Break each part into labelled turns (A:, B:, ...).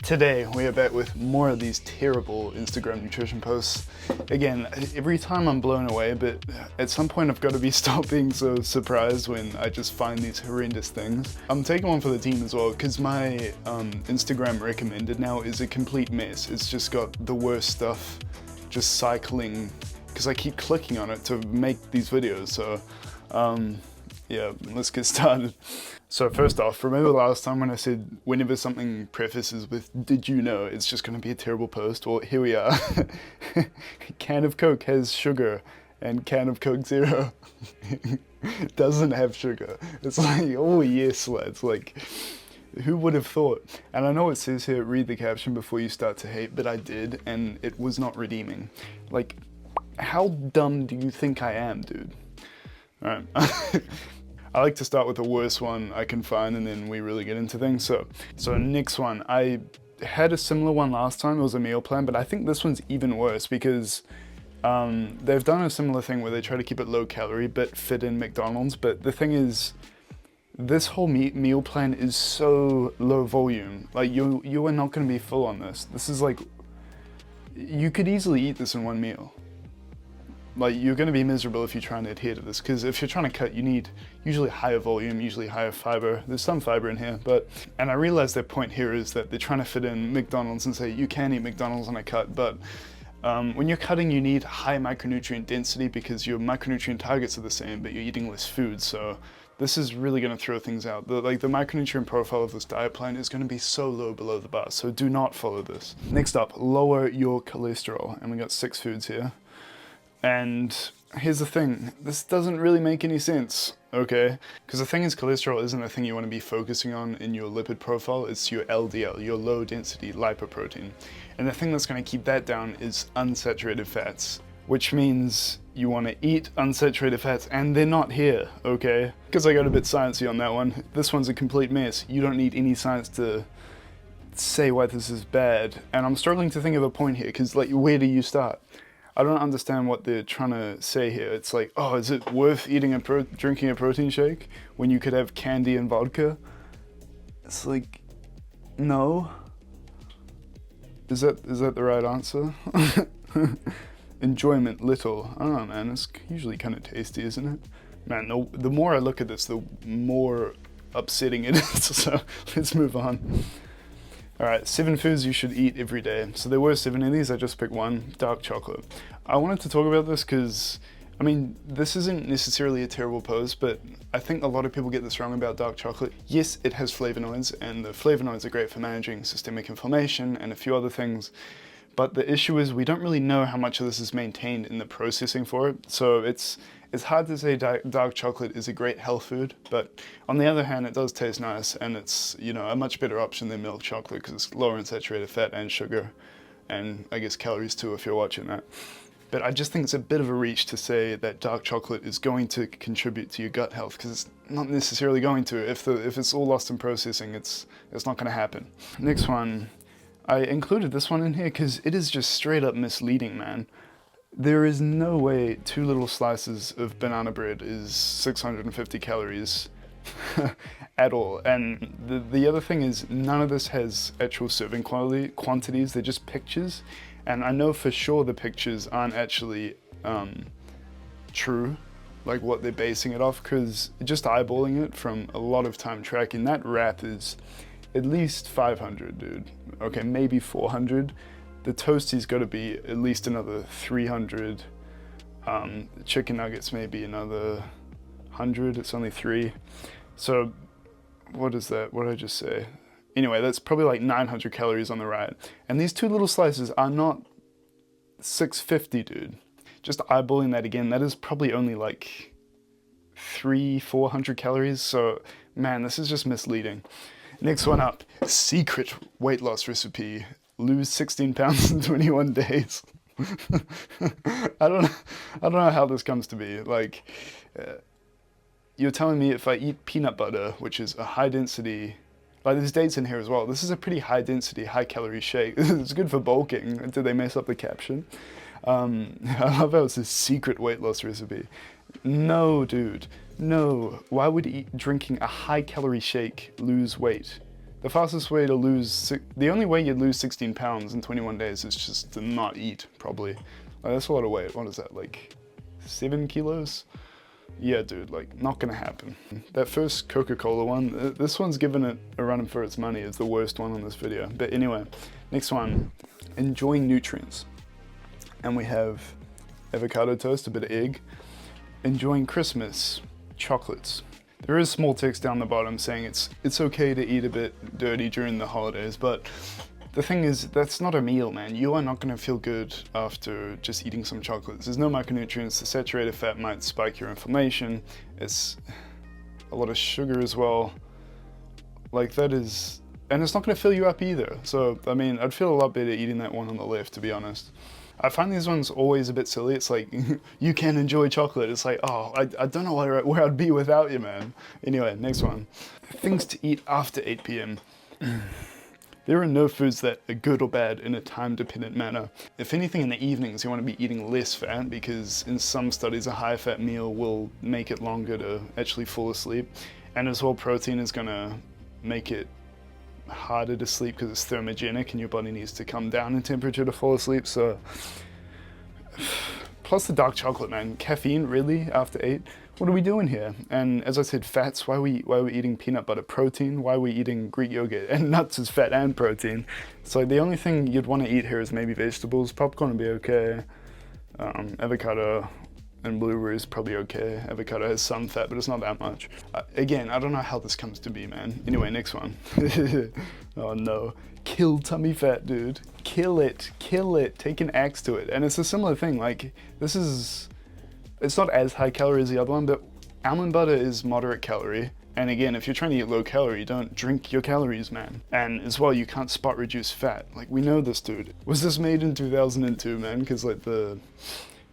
A: Today we are back with more of these terrible Instagram nutrition posts. Again, every time I'm blown away, but at some point I've got to stop being so surprised when I just find these horrendous things. I'm taking one for the team as well, because my Instagram recommended now is a complete mess. It's just got the worst stuff just cycling, because I keep clicking on it to make these videos. So yeah, let's get started. So first off, remember last time when I said whenever something prefaces with "did you know," it's just going to be a terrible post? Well, here we are. Can of Coke has sugar and can of Coke Zero doesn't have sugar. It's like, oh yes, lads, like who would have thought? And I know it says here, read the caption before you start to hate, but I did, and it was not redeeming. Like, how dumb do you think I am, dude? Alright. I like to start with the worst one I can find and then we really get into things. So next one, I had a similar one last time, it was a meal plan, but I think this one's even worse because they've done a similar thing where they try to keep it low calorie but fit in McDonald's, but the thing is, this whole meal plan is so low volume. Like you are not going to be full on this. This is like, you could easily eat this in one meal. Like, you're going to be miserable if you're trying to adhere to this, because if you're trying to cut, you need usually higher volume, usually higher fiber. There's some fiber in here, and I realize their point here is that they're trying to fit in McDonald's and say you can eat McDonald's on a cut, but when you're cutting, you need high micronutrient density because your micronutrient targets are the same, but you're eating less food. So this is really going to throw things out. The micronutrient profile of this diet plan is going to be so low below the bar, so do not follow this. Next up, lower your cholesterol, and we got 6 foods here. And here's the thing, this doesn't really make any sense, okay? Because the thing is, cholesterol isn't the thing you want to be focusing on in your lipid profile, it's your LDL, your low density lipoprotein. And the thing that's going to keep that down is unsaturated fats, which means you want to eat unsaturated fats, and they're not here, okay? Because I got a bit sciencey on that one. This one's a complete mess. You don't need any science to say why this is bad. And I'm struggling to think of a point here, because like, where do you start? I don't understand what they're trying to say here. It's like, oh, is it worth drinking a protein shake when you could have candy and vodka? It's like, no. Is that the right answer? Enjoyment, little. I don't know, man. It's usually kind of tasty, isn't it? Man, the more I look at this, the more upsetting it is. So let's move on. Alright, 7 foods you should eat every day. So there were 7 of these, I just picked one, dark chocolate. I wanted to talk about this because, I mean, this isn't necessarily a terrible post, but I think a lot of people get this wrong about dark chocolate. Yes, it has flavonoids, and the flavonoids are great for managing systemic inflammation and a few other things. But the issue is we don't really know how much of this is maintained in the processing for it. So it's hard to say dark chocolate is a great health food, but on the other hand, it does taste nice, and it's, you know, a much better option than milk chocolate because it's lower in saturated fat and sugar, and I guess calories too if you're watching that. But I just think it's a bit of a reach to say that dark chocolate is going to contribute to your gut health, because it's not necessarily going to. If it's all lost in processing, it's not going to happen. Next one. I included this one in here because it is just straight up misleading, man. There is no way 2 little slices of banana bread is 650 calories at all. And the other thing is, none of this has actual serving quantities, they're just pictures. And I know for sure the pictures aren't actually true, like what they're basing it off, because just eyeballing it from a lot of time tracking, that wrap is at least 500, dude. Okay, maybe 400. The toasty's got to be at least another 300. Chicken nuggets maybe another 100. It's only 3. So what is that? What did I just say? Anyway, that's probably like 900 calories on the right. And these 2 little slices are not 650, dude. Just eyeballing that again, that is probably only like 300-400 calories. So man, this is just misleading. Next one up, secret weight loss recipe. Lose 16 pounds in 21 days. I don't know how this comes to be. Like, you're telling me if I eat peanut butter, which is a high density, like there's dates in here as well. This is a pretty high density, high calorie shake. It's good for bulking. Did they mess up the caption? I love how it's a secret weight loss recipe. No, dude. No. Why would drinking a high calorie shake lose weight? The fastest way to lose, the only way you'd lose 16 pounds in 21 days is just to not eat, probably. Like, that's a lot of weight. What is that, like 7 kilos? Yeah, dude, like, not gonna happen. That first Coca-Cola one, this one's given it a run for its money. It's the worst one on this video. But anyway, next one, enjoying nutrients. And we have avocado toast, a bit of egg. Enjoying Christmas, chocolates. There is small text down the bottom saying it's okay to eat a bit dirty during the holidays, but the thing is, that's not a meal, man. You are not gonna feel good after just eating some chocolates. There's no micronutrients. The saturated fat might spike your inflammation. It's a lot of sugar as well. Like, that is, and it's not gonna fill you up either. So, I mean, I'd feel a lot better eating that one on the left, to be honest. I find these ones always a bit silly. It's like, you can enjoy chocolate. It's like, oh, I don't know where I'd be without you, man. Anyway, next one. Things to eat after 8 p.m. There are no foods that are good or bad in a time-dependent manner. If anything, in the evenings, you want to be eating less fat, because in some studies, a high-fat meal will make it longer to actually fall asleep. And as well, protein is gonna make it harder to sleep because it's thermogenic and your body needs to come down in temperature to fall asleep. So plus the dark chocolate, man. Caffeine, really, after 8? What are we doing here? And as I said, fats. Why are we eating peanut butter? Protein. Why are we eating Greek yogurt? And nuts is fat and protein. So the only thing you'd want to eat here is maybe vegetables. Popcorn would be okay. Avocado and blueberries probably okay. Avocado has some fat, but it's not that much. Again, I don't know how this comes to be, man. Anyway, next one. Oh no. Kill tummy fat, dude. Kill it. Kill it. Take an axe to it. And it's a similar thing. Like, this is, it's not as high calorie as the other one, but almond butter is moderate calorie. And again, if you're trying to eat low calorie, don't drink your calories, man. And as well, you can't spot reduce fat. Like, we know this, dude. Was this made in 2002, man? Because like the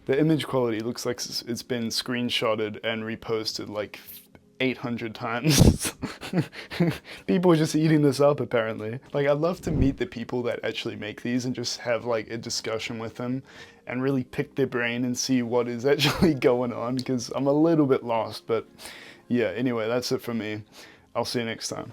A: image quality looks like it's been screenshotted and reposted like 800 times. People are just eating this up, apparently. Like, I'd love to meet the people that actually make these and just have like a discussion with them and really pick their brain and see what is actually going on, because I'm a little bit lost. But yeah, anyway, that's it for me. I'll see you next time.